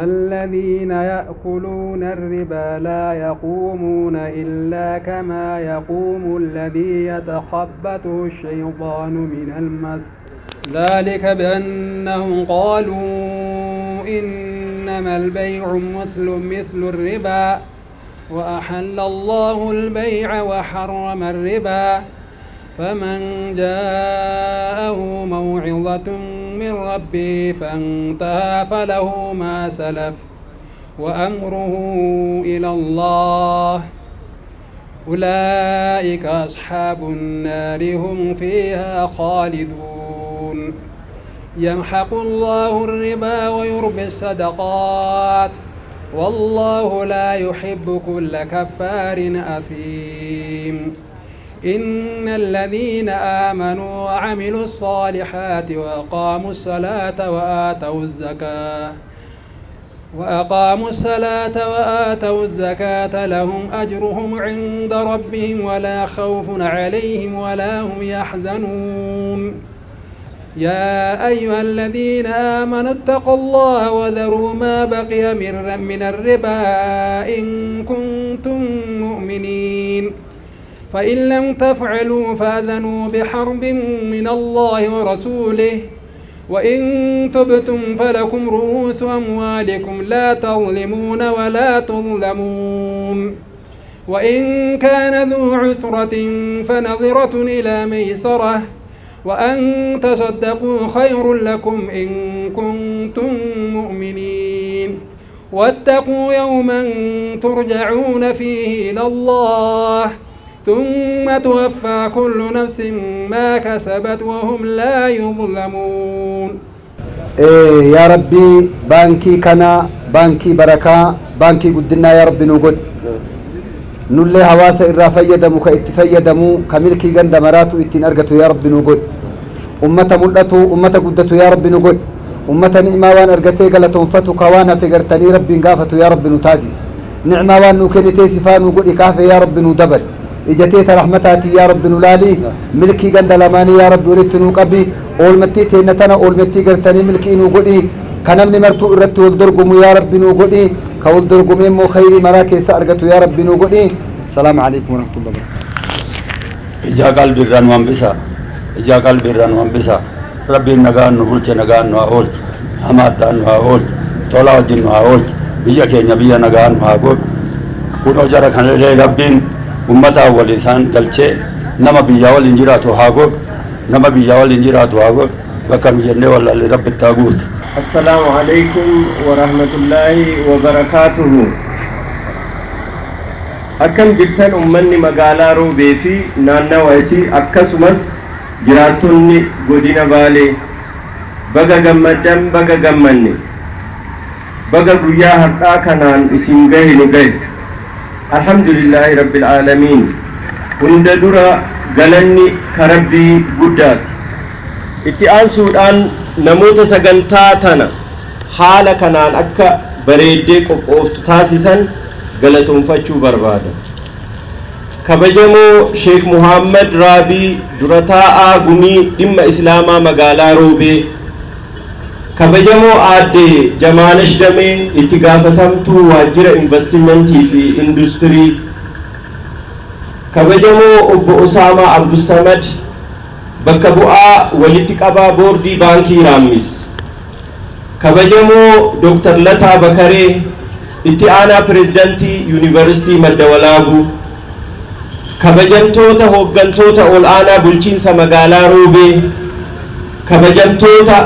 الذين يأكلون الربا لا يقومون إلا كما يقوم الذي يتخبطه الشيطان من المس ذلك بأنهم قالوا إنما البيع مثل الربا وأحل الله البيع وحرم الربا فمن جاءه موعظة من ربه فانتهى فله ما سلف وأمره إلى الله أولئك أصحاب النار هم فيها خالدون يمحق الله الربا ويربي الصدقات والله لا يحب كل كفار أثيم إن الذين آمنوا وعملوا الصالحات وأقاموا الصلاة وآتوا الزكاة لهم أجرهم عند ربهم ولا خوف عليهم ولا هم يحزنون يا أيها الذين آمنوا اتقوا الله وذروا ما بقي من الربا إن كنتم مؤمنين فإن لم تفعلوا فأذنوا بحرب من الله ورسوله وإن تبتم فلكم رؤوس أموالكم لا تظلمون ولا تظلمون وإن كان ذو عسرة فنظرة إلى ميسرة وأن تصدقوا خير لكم إن كنتم مؤمنين واتقوا يوما ترجعون فيه إلى الله ثم توفى كل نفس ما كسبت وهم لا يظلمون. يا ربي بانكي كنا بانكي بركة بانكي قدنا يا ربي نقول نولي هواسا إرا فيدمو كإتفيدمو كملكي غند مراتو إتين أرغتو يا ربي نقول أمة ملتو أمة قدتو يا ربي نقول أمة نعمة وان أرغتي غلطون فتو كوانا فقرتني ربي نقافتو يا ربي نتازيس نعمة وان نوكنتي سفان نقول إكافة يا ربي ندبل إجتيت رحمتاتي يا رب نلالي ملكي غند لماني يا رب ولدت نقبي أول متي تينتنا أول متي غرتني ملكي نقولي كنمني مرتو إرت والدرقم يا رب نقولي كولدرقم مو خيري مراكي سأرقتو يا رب نقولي السلام عليكم ورحمة الله وبركاته إجا قلب الرنوان بسا إجا قلب الرنوان بسا ربي نغان نقول نغان نقول حماد نقول طلع الدين نقول بيجا كينيا بيجا نغان نقول كنو جرى كان لدي ربين أمتا ولسان قلچه نما بيجاول انجراتو هاغور نما بيجاول انجراتو هاغور بكم جنة والله لرب التاغوت. السلام عليكم ورحمة الله وبركاته. أكم جبتن أمني مقالا روبي في نانا ويسي أكسمس جراتوني قدنا بالي بغا غمدن بغا غمني بغا قويا حقا كنان اسنغه نغه الحمد لله رب العالمين هنددرا غلني كربي قدات اتعان سودان نموت سغنتاتنا حال كنان أكا بريدي قفوفت تاسسا غلطون فچو بربادا كبجمو شيخ محمد رابي درتاء غني دم إسلاما مغالا روبي كبجمو آدي جمانش دمي اتقافتمتو واجر انفستمنتي في اندستري كبجمو أبو أسامة عبد الصمد بكبوآ ولتقبا بوردي بانكي راميس كبجمو دكتور لتا بكري اتعانا بريزدنتي يونيفرسيتي مدولابو كبجمتوتا هوغنتوتا اولآنا بلچينسا مغالا روبي كبجمتوتا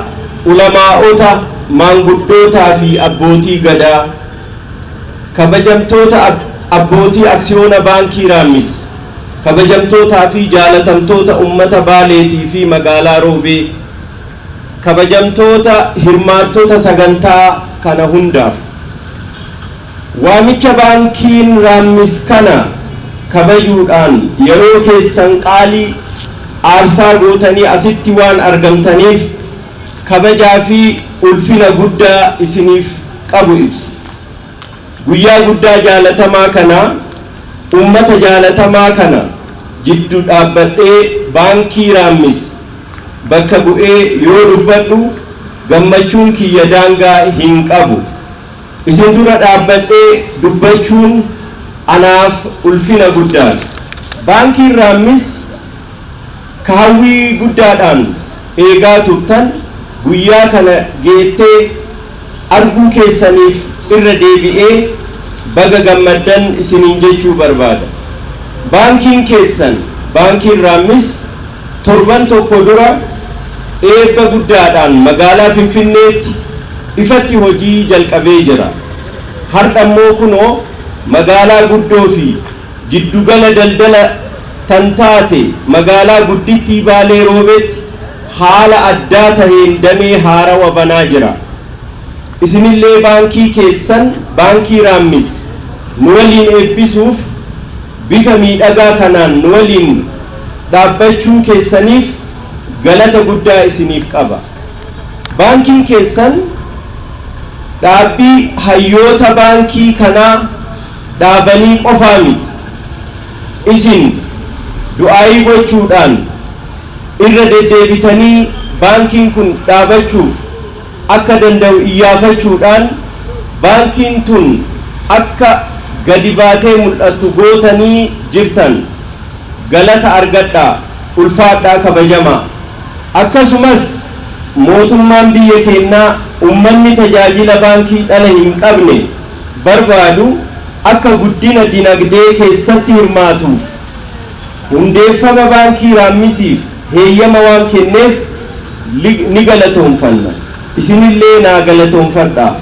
علماءوتا مانغدوتا في أبوتي غدا كبجمتوتا أبوتي أكسيونا بانكي راميس كبجمتوتا في جالتمتوتا أمتا باليتي في مغالا روبي كبجمتوتا هرماتوتا سغنتا كان هنداف waamicha baankiin raammis kana kabajuudhaan yeroo keessan qaalii aarsaa gootanii asitti waan argamtaniif kabajaa fi ulfina guddaa isiniif qabu ibsa. Guyyaa guddaa jaalatamaa kana ummata jaalatamaa kana jiddu dhaabbadhee baankii Raammis bakka bu'ee yoo dubbadhu gammachuun kiyya daangaa hin qabu. Isin dura dhaabbadhee dubbachuun anaaf ulfina guddaadha. Baankiin Raammis hawwii guddaadhaan eegaa turtan guyyaa kana geettee arguu keessaniif irra deebi'ee baga gammaddan isiniin jechuu barbaada. Baankiin keessan baankiin Raammis torban tokko dura eebba guddaadhaan magaalaa Finfinneetti ifatti hojii jalqabee jira. Har'a immoo kunoo magaalaa guddoo fi jiddugala daldala tan taate magaalaa guddittii Baalee Roobeetti haala addaa taheen damee haarawa banaa jira. Isinillee baankii keessan baankii Raammis nu waliin eebbisuuf bifa miidhagaa kanaan nu waliin dhaabbachuu keessaniif galata guddaa isiniif qaba. Baankiin keessan dhaabbii hayyoota baankii kanaa dhaabanii qofaa miti. Isin du'aayii gochuudhaan irra deddeebitanii baankiin kun dhaabachuuf akka danda'u iyyaafachuudhaan baankiin tun akka gadi baatee mul'attu gootanii jirtan galata argadhaa, ulfaadhaa, kabajamaa. Akkasumas mootummaan biyya keenyaa ummanni tajaajila baankii dhala hin qabne barbaadu akka guddina dinagdee keessatti hirmaatuuf hundeeffama baankii Raammisiif heeyyama waan kenneef ni galatoomfanna. Isinillee naa galatoomfadhaa.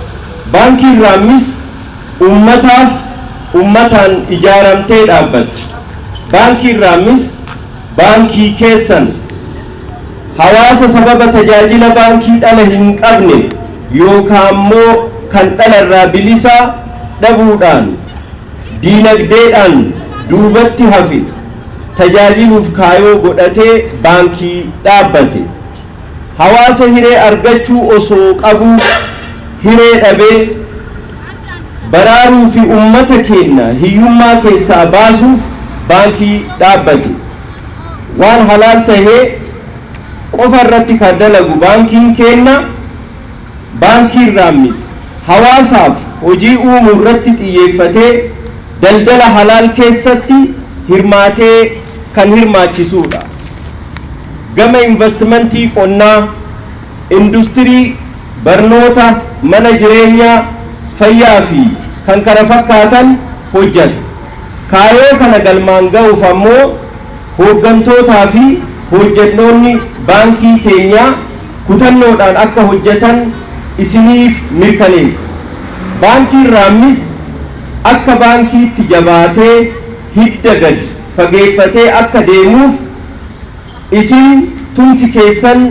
Baankiin Raammis ummataan ijaaramtee dhaabbatti. Baankiin Raammis baankii keessan hawaasa sababa tajaajila baankii dhala hin qabne yookaan immoo kan dhalarraa bilisaa dhabuudhaan diinagdeedhaan duubatti hafe tajaajiluuf kaayoo godhatee baankii dhaabbate. Hawaasa hiree argachuu osoo qabuu hiree dhabee baraaruu fi ummata keenya hiyyummaa keessaa baasuuf baankii dhaabbate. Waan halaal tahee qofa irratti kan dalagu baankiin keenya baankiin Raammis hawaasaaf hojii uumuu irratti xiyyeeffatee daldala halaal keessatti hirmaatee kan hirmaachisuudha. Gama investimentii qonnaa, industirii, barnoota, mana jireenyaa, fayyaa fi kan kana fakkaatan hojjeta. Kaayoo kana galmaan ga'uuf ammoo hooggantootaa fi hojjettoonni baankii keenyaa kutannoodhaan akka hojjetan isiniif mirkaneessa. Baankiin Raammis akka baankiitti jabaatee hidda gadi fageeffatee akka deemuuf isin tumsi keessan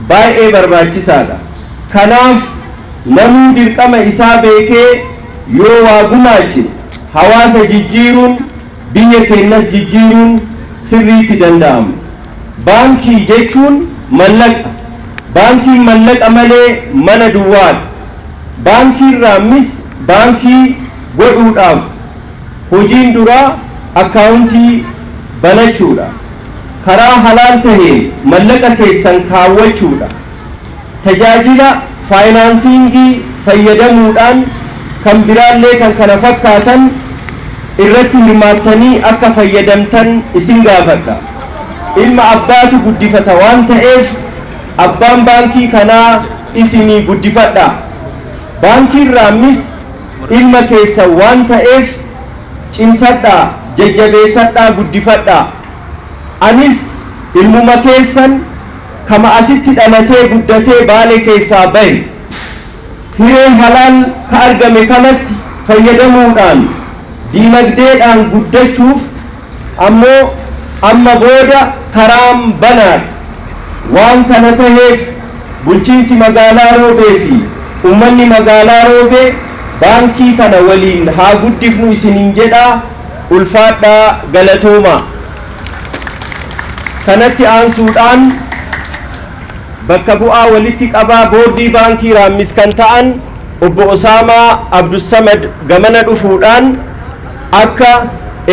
baay'ee barbaachisaadha. Kanaaf namuu dirqama isaa beekee yoo waa gumaache hawaasa jijjiiruun biyya keenyas jijjiiruun sirriitti danda'ama. Baankii jechuun mallaqa. Baankiin mallaqa malee mana duwwaadha. Baankiin Raammis baankii godhuudhaaf hojiin duraa akkaawuntii banachuudha. Karaa halaal taheen mallaqa keessan kaawwachuudha. Tajaajila faayinaansiingii fayyadamuudhaan kan biraallee kan kana fakkaatan irratti hirmaattanii akka fayyadamtan isin gaafadha. Ilma abbaatu guddifata waan ta'eef abbaan baankii kanaa isinii guddifadha. Baankiin Raammis ilma keessan waan ta'eef cimsadhaa, jajjabeessadhaa, guddifadhaa. Anis ilmuma keessan kama asitti dhalatee guddatee Baalee keessaa bahe hiree halaal ka argame kanatti fayyadamuudhaan diinagdeedhaan guddachuuf ammoo amma booda karaan banaadha. Waan kana taheef bulchiinsi magaalaa Roobee fi ummanni magaalaa Roobee baankii kana waliin haa guddifnu isiniin jedhaa. Ulfaadhaa, galatooma. Kanatti aansuudhaan bakka bu'aa walitti qabaa boordii baankii Raammis kan ta'an obbo Osaamaa Abdussamad gamana dhufuudhaan akka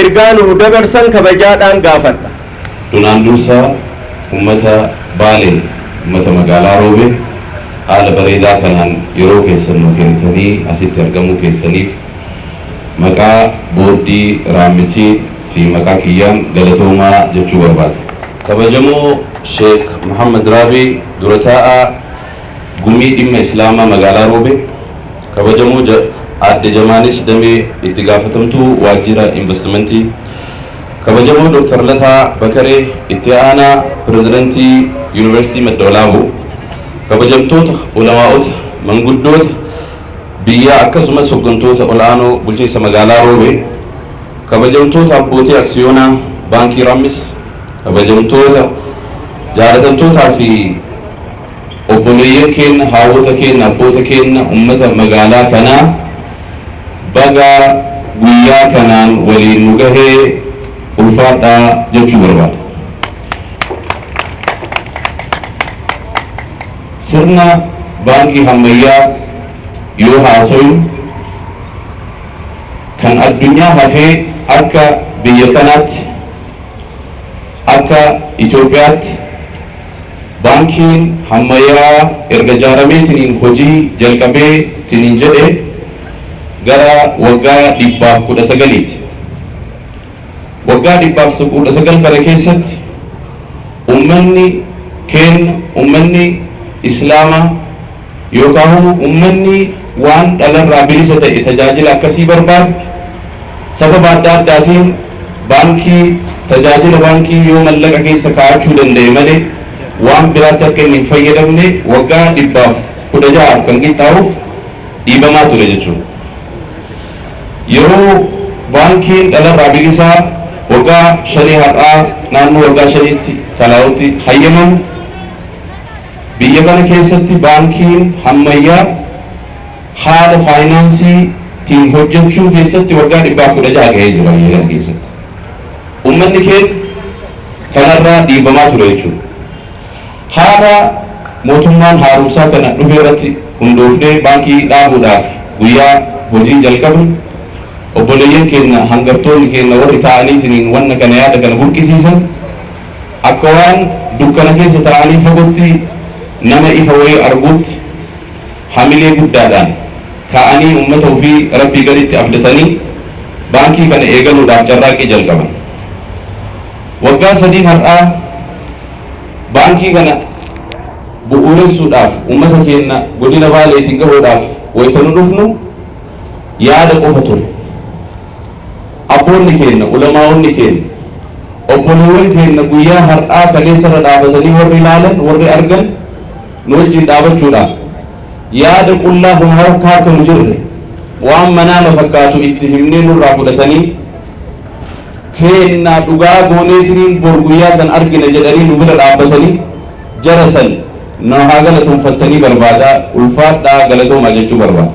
ergaa nuu dabarsan kabajaadhaan gaafadha. Duraan dursa ummata Baalee, ummata magaalaa Roobee haala bareedaa kanaan yeroo keessan nu kennitanii asitti argamuu keessaniif maqaa booddii Raammisii fi maqaa kiyyaan galatoomaa jechuu barbaada. Kabajamoo Sheekh Muhammad Raabii dura taa'aa gumii dhimma Islaamaa magaalaa Roobee, kabajamoo Aadde Jamaanis Damee itti gaafatamtuu waajjira investimentii, kabajamoo Dr. Lataa Bakaree itti aanaa pirezidantii Yuunivarsiitii Madda Walaaboo, kabajamtoota ulamaa'ota manguddoota biyyaa akkasumas hooggantoota ol'aanoo bulchiinsa magaalaa Roobee, kabajamtoota abbootii aksiyoonaa baankii Raammis, kabajamtoota jaalatamtootaa fi obboleeyyan keenya, haawwota keenya, abboota keenya, ummata magaalaa kanaa baga guyyaa kanaan waliin nu gahee ulfaadhaa jechuu barbaada. Sirna baankii ammayyaa yoo haasoyu kan addunyaa hafee akka biyya kanaatti akka Itoophiyaatti baankiin ammayyaa erga ijaarameetiniin hojii jalqabeetiniin jedhee gara waggaa 119ti. Waggaa 119 kana keessatti ummanni Islaamaa yookaan ummanni waan dhalarraa bilisa ta'e tajaajila akkasii barbaadu sababa adda addaatiin tajaajila baankii yoo mallaqa keessa kaa'achuu danda'e malee waan biraatti akka inni hin fayyadamne waggaa 116 kan qixxaa'uuf dhiibamaa ture jechuudha. Yeroo baankiin dhalarraa bilisaa waggaa 5 har'aa naannoo waggaa 5tti kalaa'utti hayyamamu, biyya kana keessatti baankiin ammayyaa haala faayinaansiitiin hojjechuu keessatti waggaa 116 gahee jira biyya kana keessatti. Uummanni keenya kanarraa dhiibamaa ture jechuudha. Haala mootummaan haaromsaa kana dhufe irratti hundoofnee baankii dhaabuudhaaf guyyaa hojii jalqabne obboleeyyan keenya hangaftoonni keenya warri ta'aniitiin wanna kana yaada kana burqisiisan akka waan dukkana keessa ta'anii fagootti nama ifa wayii arguutti hamilee guddaadhaan ka'anii uummata ofii rabbii gaditti abdatanii baankii kana eegaluudhaaf carraaqqii jalqaban. Waggaa 3 har'aa baankii kana bu'uuressuudhaaf uummata keenya godina Baaleetiin gahuudhaaf wayita nu dhufnu yaada qofa ture. Abboonni keenya, ulamaa'onni keenya, obboleewwan keenya guyyaa har'aa kaleessarra dhaabatanii warri ilaalan, warri argan nu wajjin dhaabachuudhaaf yaada qullaa harkaa kan jirre waan manaama fakkaatu itti himnee nurraa fudhatanii kennaa dhugaa gooneetiniin bor guyyaa san argina jedhanii nu bira dhaabbatanii jara san na haa galatoomfattanii barbaada. Ulfaadhaa galatoomaa jechuu barbaada.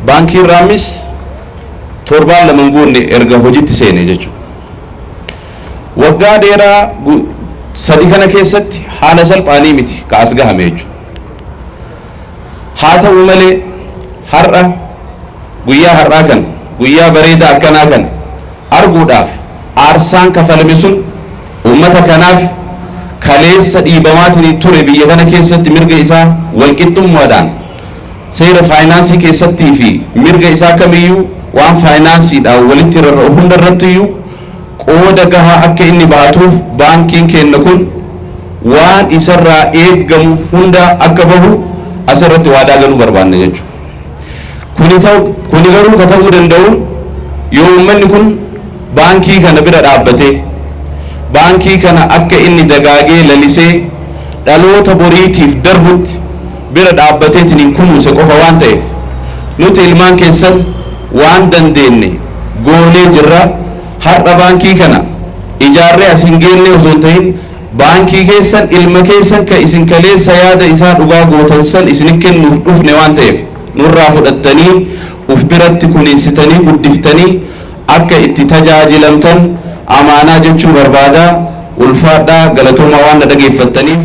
Baankiin Raammis torbaan laman guunne erga hojiitti seene jechuudha. Waggaa dheeraa 3 kana keessatti haala salphaanii miti kaas gahame jechuudha. Haa ta'u malee har'a guyyaa har'aa kan guyyaa bareedaa akkanaa kan arguudhaaf aarsaan kafalame sun uummata kanaaf kaleessa dhiibamaatiin ture biyya kana keessatti mirga isaa walqixxummaadhaan seera faayinaansii keessattii fi mirga isaa kamiyyuu waan faayinaansiidhaan walitti rarra'u hunda irrattiyyuu qooda gahaa akka inni baatuuf baankiin keenya kun waan isarraa eeggamu hunda akka bahu asirratti waadaa galuu barbaanna jechuudha. Kuni garuu ka ta'uu danda'u yoo uummanni kun baankii kana bira dhaabbatee baankii kana akka inni dagaagee lalisee dhaloota boriitiif darbutti bira dhaabbateetiin kunuunse qofa waan ta'eef nuti ilmaan keessan waan dandeenye goonee jirra. Har'a baankii kana ijaarree asin geenne osoo hin ta'in baankii keessan ilma keessan ka isin kaleessa yaada isaa dhugaa gootan san isin kennuuf dhufne waan ta'eef nurraa fudhattanii uf biratti kunuunsitanii guddiftanii akka itti tajaajilamtan amaanaa jechuu barbaada. Ulfaadhaa galatoomaa waan na dhageeffattaniif.